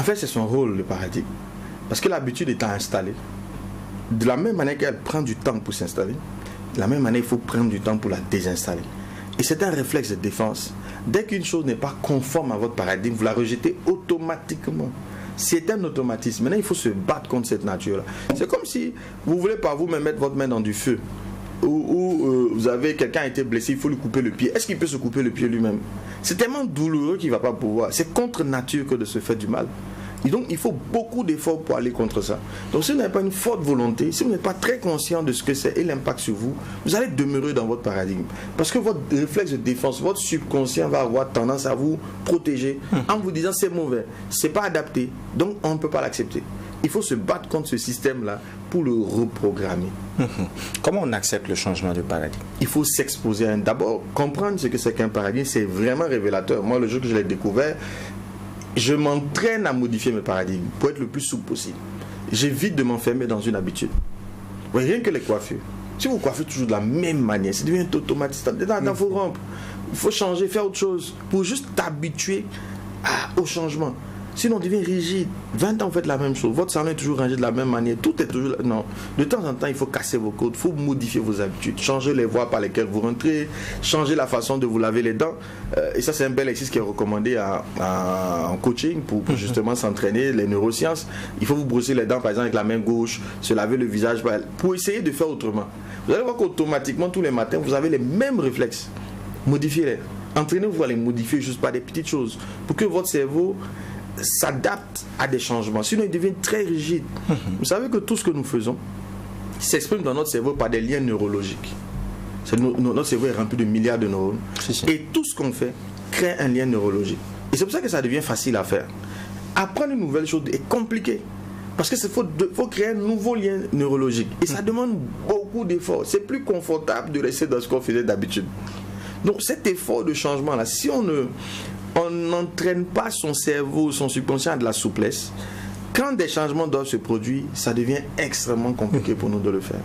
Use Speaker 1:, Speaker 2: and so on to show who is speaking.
Speaker 1: fait, c'est son rôle, le paradigme. Parce que l'habitude étant installée, de la même manière qu'elle prend du temps pour s'installer, de la même manière, il faut prendre du temps pour la désinstaller. Et c'est un réflexe de défense. Dès qu'une chose n'est pas conforme à votre paradigme, vous la rejetez automatiquement. C'est un automatisme. Maintenant, il faut se battre contre cette nature-là. C'est comme si vous voulez par vous-même mettre votre main dans du feu. Ou vous avez quelqu'un a été blessé, il faut lui couper le pied. Est-ce qu'il peut se couper le pied lui-même? C'est tellement douloureux qu'il ne va pas pouvoir. C'est contre nature que de se faire du mal. Et donc il faut beaucoup d'efforts pour aller contre ça. Donc si vous n'avez pas une forte volonté, si vous n'êtes pas très conscient de ce que c'est et l'impact sur vous, vous allez demeurer dans votre paradigme. Parce que votre réflexe de défense, votre subconscient va avoir tendance à vous protéger en vous disant c'est mauvais, c'est pas adapté, donc on ne peut pas l'accepter. Il faut se battre contre ce système-là pour le reprogrammer.
Speaker 2: Comment on accepte le changement de paradigme?
Speaker 1: Il faut s'exposer à d'abord, comprendre ce que c'est qu'un paradigme, c'est vraiment révélateur. Moi, le jour que je l'ai découvert, je m'entraîne à modifier mes paradigmes pour être le plus souple possible. J'évite de m'enfermer dans une habitude. Ouais, rien que les coiffures. Si vous coiffez toujours de la même manière, ça devient automatique. Il faut rompre. Il faut changer, faire autre chose pour juste t'habituer au changement. Sinon, on devient rigide. 20 ans, vous faites la même chose. Votre salon est toujours rangé de la même manière. Tout est toujours... Non. De temps en temps, il faut casser vos codes. Il faut modifier vos habitudes. Changer les voies par lesquelles vous rentrez. Changer la façon de vous laver les dents. Et ça, c'est un bel exercice qui est recommandé en coaching pour justement s'entraîner, les neurosciences. Il faut vous brosser les dents, par exemple, avec la main gauche, se laver le visage pour essayer de faire autrement. Vous allez voir qu'automatiquement, tous les matins, vous avez les mêmes réflexes. Modifiez-les. Entraînez-vous à les modifier juste par des petites choses pour que votre cerveau s'adapte à des changements. Sinon, il devient très rigide. Vous savez que tout ce que nous faisons s'exprime dans notre cerveau par des liens neurologiques. Notre cerveau est rempli de milliards de neurones. Et tout ce qu'on fait crée un lien neurologique. Et c'est pour ça que ça devient facile à faire. Apprendre une nouvelle chose est compliqué. Parce qu'il faut créer un nouveau lien neurologique. Et ça demande beaucoup d'efforts. C'est plus confortable de rester dans ce qu'on faisait d'habitude. Donc cet effort de changement-là, si on n'entraîne pas son cerveau, son subconscient à de la souplesse, quand des changements doivent se produire, ça devient extrêmement compliqué pour nous de le faire.